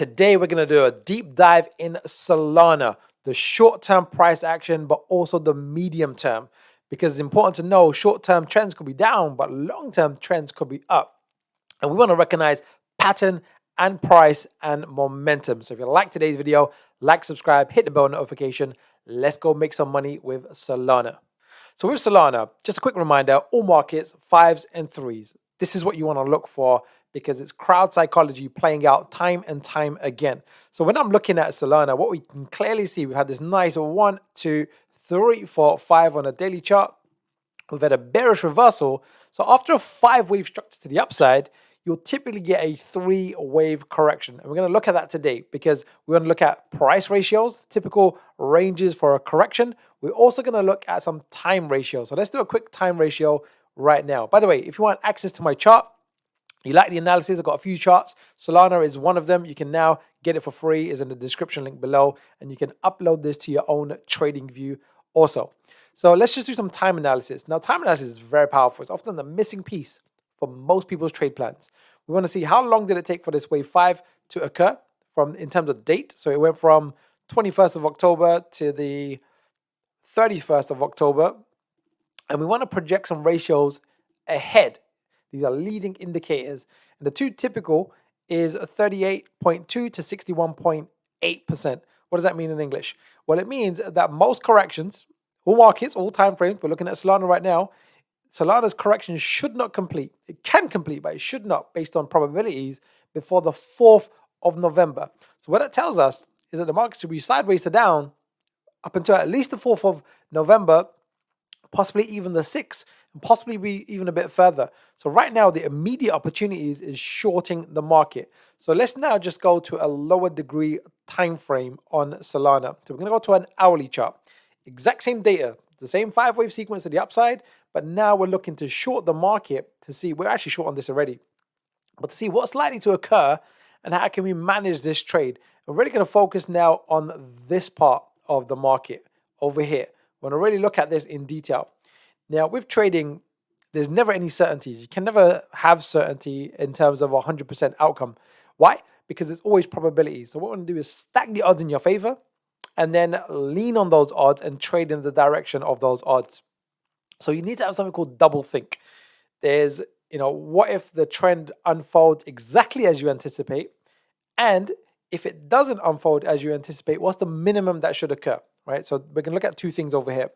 Today, we're going to do a deep dive in Solana, the short-term price action, but also the medium term, because it's important to know short-term trends could be down, but long-term trends could be up. And we want to recognize pattern and price and momentum. So if you like today's video, like, subscribe, hit the bell notification. Let's go make some money with Solana. So with Solana, just a quick reminder, all markets, 5s and 3s. This is what you want to look for because it's crowd psychology playing out time and time again. So when I'm looking at Solana, what we can clearly see, we've had this nice 1, 2, 3, 4, 5 on a daily chart. We've had a bearish reversal. So after a 5-wave structure to the upside, you'll typically get a 3-wave correction. And we're going to look at that today because we're going to look at price ratios, typical ranges for a correction. We're also going to look at some time ratios. So let's do a quick time ratio right now. By the way, if you want access to my chart, you like the analysis, I've got a few charts. Solana is one of them. You can now get it for free. It's in the description link below. And you can upload this to your own trading view also. So let's just do some time analysis. Now, time analysis is very powerful. It's often the missing piece for most people's trade plans. We want to see how long did it take for this wave 5 to occur in terms of date. So it went from 21st of October to the 31st of October. And we want to project some ratios ahead. These are leading indicators. And the two typical is 38.2 to 61.8%. What does that mean in English? Well, it means that most corrections, all markets, all time frames, we're looking at Solana right now, Solana's correction should not complete. It can complete, but it should not, based on probabilities, before the 4th of November. So what that tells us is that the market should be sideways to down up until at least the 4th of November, possibly even the 6th, and possibly be even a bit further. So right now, the immediate opportunities is shorting the market. So let's now just go to a lower degree time frame on Solana. So we're going to go to an hourly chart. Exact same data, the same 5-wave sequence to the upside, but now we're looking to short the market to see, we're actually short on this already, but to see what's likely to occur and how can we manage this trade. We're really going to focus now on this part of the market over here. We're going to really look at this in detail. Now, with trading, there's never any certainties. You can never have certainty in terms of 100% outcome. Why? Because there's always probabilities. So what we're going to do is stack the odds in your favor and then lean on those odds and trade in the direction of those odds. So you need to have something called double think. There's, what if the trend unfolds exactly as you anticipate? And if it doesn't unfold as you anticipate, what's the minimum that should occur, right? So we're going to look at two things over here.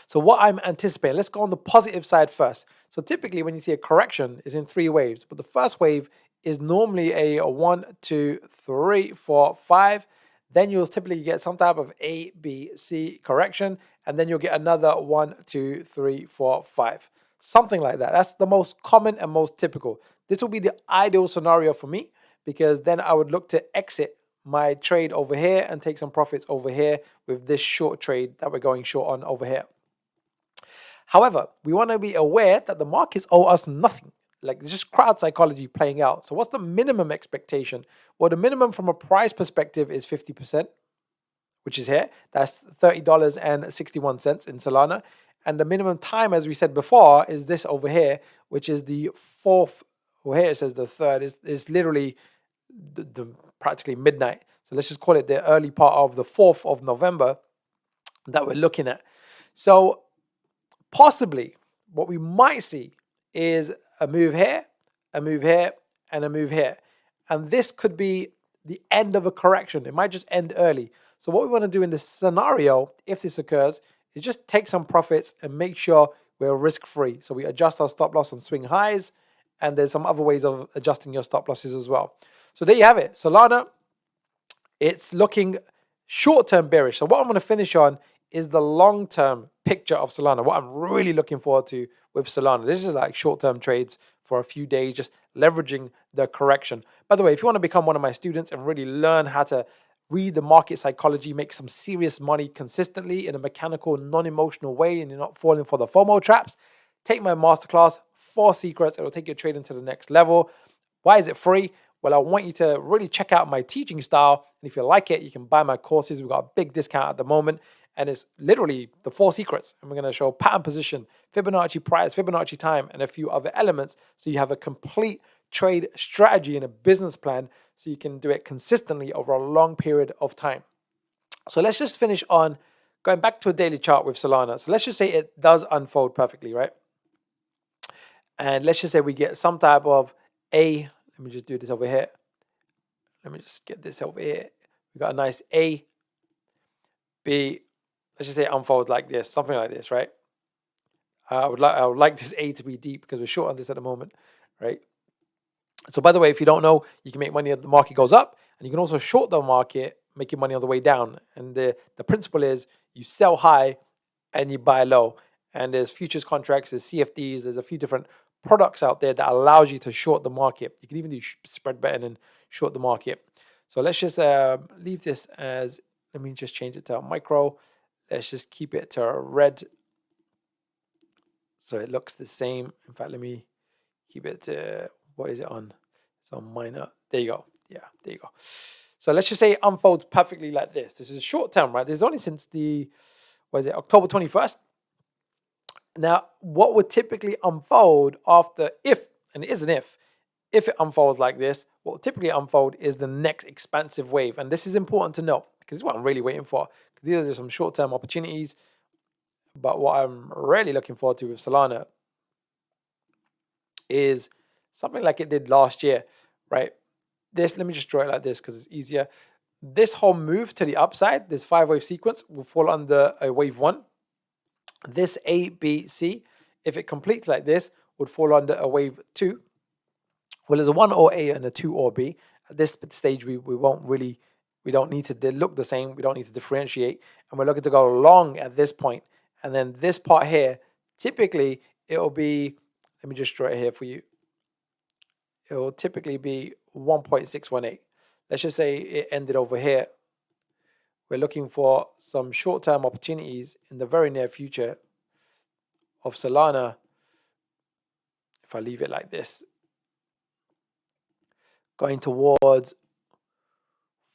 So what I'm anticipating, let's go on the positive side first. So typically when you see a correction, it's in 3 waves. But the first wave is normally a 1, 2, 3, 4, 5. Then you'll typically get some type of A, B, C correction. And then you'll get another 1, 2, 3, 4, 5. Something like that. That's the most common and most typical. This will be the ideal scenario for me because then I would look to exit my trade over here and take some profits over here with this short trade that we're going short on over here. However, we want to be aware that the markets owe us nothing. Like, it's just crowd psychology playing out. So what's the minimum expectation? Well, the minimum from a price perspective is 50%, which is here. That's $30.61 in Solana. And the minimum time, as we said before, is this over here, which is the 4th. Well, here it says the 3rd. Is literally the practically midnight. So let's just call it the early part of the 4th of November that we're looking at. So possibly what we might see is a move here, a move here, and a move here. And this could be the end of a correction. It might just end early. So what we want to do in this scenario, if this occurs, is just take some profits and make sure we're risk-free. So we adjust our stop loss on swing highs, and there's some other ways of adjusting your stop losses as well. So there you have it. Solana, it's looking short-term bearish. So what I'm going to finish on is the long-term picture of Solana, what I'm really looking forward to with Solana. This is like short-term trades for a few days, just leveraging the correction. By the way, if you want to become one of my students and really learn how to read the market psychology, make some serious money consistently in a mechanical, non-emotional way, and you're not falling for the FOMO traps, take my masterclass, 4 secrets. It will take your trading to the next level. Why is it free? Well, I want you to really check out my teaching style. And if you like it, you can buy my courses. We've got a big discount at the moment. And it's literally the 4 secrets. And we're going to show pattern position, Fibonacci price, Fibonacci time, and a few other elements. So you have a complete trade strategy and a business plan so you can do it consistently over a long period of time. So let's just finish on going back to a daily chart with Solana. So let's just say it does unfold perfectly, right? And let's just say we get some type of let me just do this over here. Let me just get this over here. We got a nice A, B, let's just say it unfolds like this, something like this, right? I would like this A to be deep because we're short on this at the moment, right? So by the way, if you don't know, you can make money if the market goes up, and you can also short the market, making money on the way down. And the principle is you sell high and you buy low. And there's futures contracts, there's CFDs, there's a few different products out there that allows you to short the market. You can even do spread betting and short the market. So let's just leave this as, let me just change it to a micro. Let's just keep it to a red, so it looks the same. In fact, let me keep it to, what is it on? It's on minor. There you go. Yeah, there you go. So let's just say it unfolds perfectly like this. This is short term, right? This is only since October 21st. Now, what would typically unfold after, if it unfolds like this, what will typically unfold is the next expansive wave. And this is important to know because this is what I'm really waiting for. Because these are just some short-term opportunities. But what I'm really looking forward to with Solana is something like it did last year, right? Let me just draw it like this because it's easier. This whole move to the upside, this 5-wave sequence, will fall under a wave 1. This A, B, C, if it completes like this, would fall under a wave 2. Well, there's a 1 or A and a 2 or B. At this stage, we don't need to look the same. We don't need to differentiate. And we're looking to go long at this point. And then this part here, typically, it'll be, let me just draw it here for you. It will typically be 1.618. Let's just say it ended over here. We're looking for some short-term opportunities in the very near future of Solana. If I leave it like this, going towards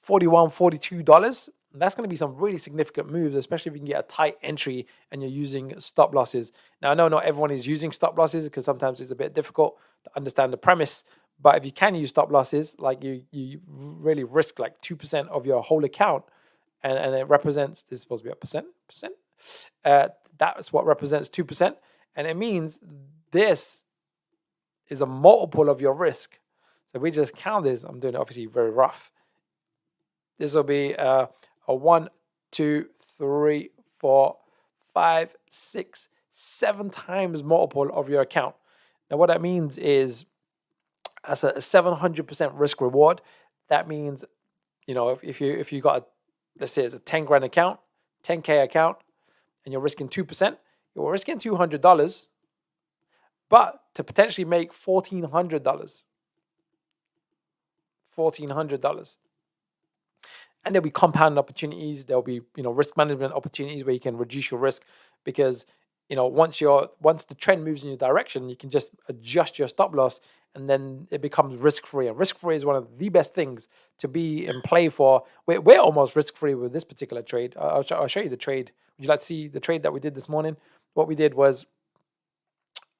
$41, $42. That's going to be some really significant moves, especially if you can get a tight entry and you're using stop losses. Now, I know not everyone is using stop losses because sometimes it's a bit difficult to understand the premise. But if you can use stop losses, like you really risk like 2% of your whole account, and it represents, this is supposed to be a percent. That's what represents 2. And it means this is a multiple of your risk. So if we just count this, I'm doing it obviously very rough. This will be a 1, 2, 3, 4, 5, 6, 7 times multiple of your account. Now what that means is as a 700% risk reward. That means, you know, if you got let's say it's a 10 grand account, 10K account, and you're risking 2%, you're risking $200, but to potentially make $1,400. And there'll be compound opportunities. There'll be, risk management opportunities where you can reduce your risk because, once the trend moves in your direction, you can just adjust your stop loss and then it becomes risk-free. And risk-free is one of the best things to be in play for. We're almost risk-free with this particular trade. I'll show you the trade. Would you like to see the trade that we did this morning? What we did was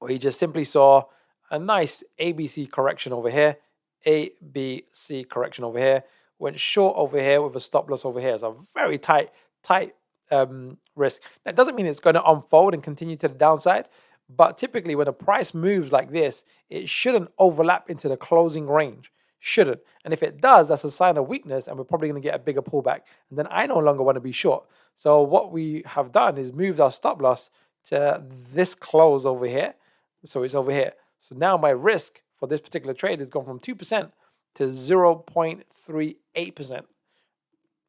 we just simply saw a nice ABC correction over here, ABC correction over here, went short over here with a stop loss over here. So very tight risk. That doesn't mean it's going to unfold and continue to the downside, but typically when a price moves like this, it shouldn't overlap into the closing range. Shouldn't. And if it does, that's a sign of weakness and we're probably going to get a bigger pullback. And then I no longer want to be short. So what we have done is moved our stop loss to this close over here. So it's over here. So now my risk for this particular trade has gone from 2% to 0.38%.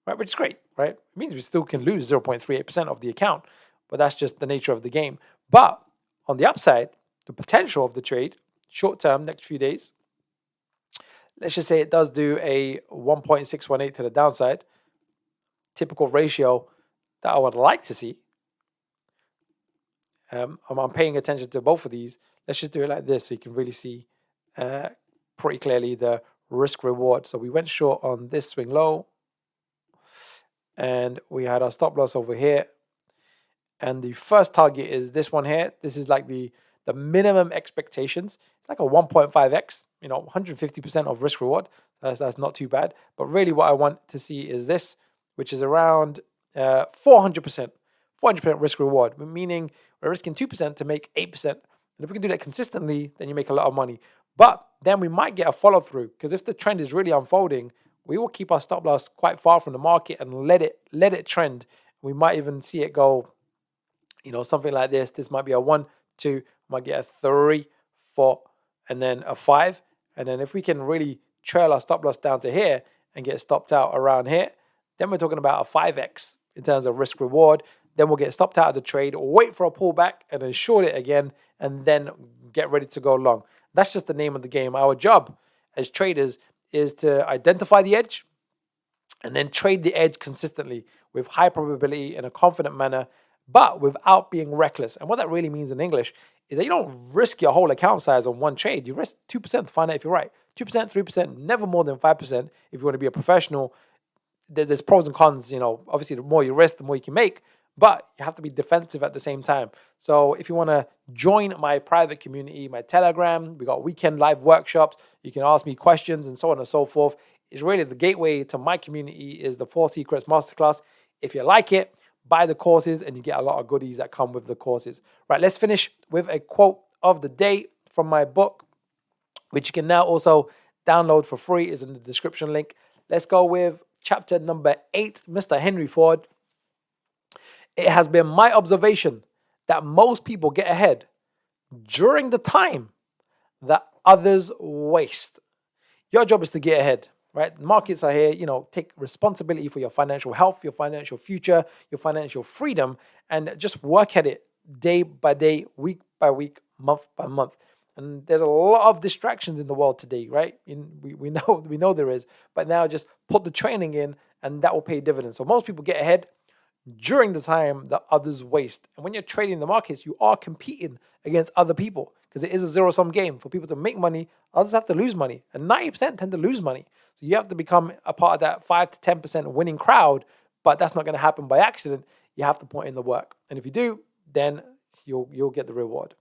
Right, which is great, right? It means we still can lose 0.38% of the account, but that's just the nature of the game. But on the upside, the potential of the trade, short term, next few days, let's just say it does do a 1.618 to the downside, typical ratio that I would like to see. I'm paying attention to both of these. Let's just do it like this so you can really see pretty clearly the risk reward. So we went short on this swing low, and we had our stop loss over here. And the first target is this one here. This is like the minimum expectations. It's like a 1.5x, 150% of risk reward. That's not too bad. But really what I want to see is this, which is around 400%. 400% risk reward, meaning we're risking 2% to make 8%. And if we can do that consistently, then you make a lot of money. But then we might get a follow through, because if the trend is really unfolding, we will keep our stop loss quite far from the market and let it trend. We might even see it go, something like this. This might be a 1, 2, might get a 3, 4, and then a 5. And then if we can really trail our stop loss down to here and get stopped out around here, then we're talking about a 5x in terms of risk reward. Then we'll get stopped out of the trade, wait for a pullback, and then short it again, and then get ready to go long. That's just the name of the game. Our job as traders is to identify the edge and then trade the edge consistently with high probability in a confident manner, but without being reckless. And what that really means in English is that you don't risk your whole account size on one trade. You risk 2% to find out if you're right. 2%, 3%, never more than 5% if you want to be a professional. There's pros and cons, obviously the more you risk, the more you can make, but you have to be defensive at the same time. So if you want to join my private community, my Telegram, we got weekend live workshops, you can ask me questions and so on and so forth. It's really the gateway to my community is the 4 Secrets Masterclass. If you like it, buy the courses and you get a lot of goodies that come with the courses. Right, let's finish with a quote of the day from my book, which you can now also download for free, is in the description link. Let's go with chapter number 8, Mr. Henry Ford. It has been my observation that most people get ahead during the time that others waste. Your job is to get ahead, right? The markets are here, take responsibility for your financial health, your financial future, your financial freedom, and just work at it day by day, week by week, month by month. And there's a lot of distractions in the world today, right? We know there is, but now just put the training in and that will pay dividends. So most people get ahead during the time that others waste. And when you're trading the markets, you are competing against other people because it is a zero-sum game. For people to make money, others have to lose money. And 90% tend to lose money. So you have to become a part of that 5 to 10% winning crowd, but that's not going to happen by accident. You have to put in the work. And if you do, then you'll get the reward.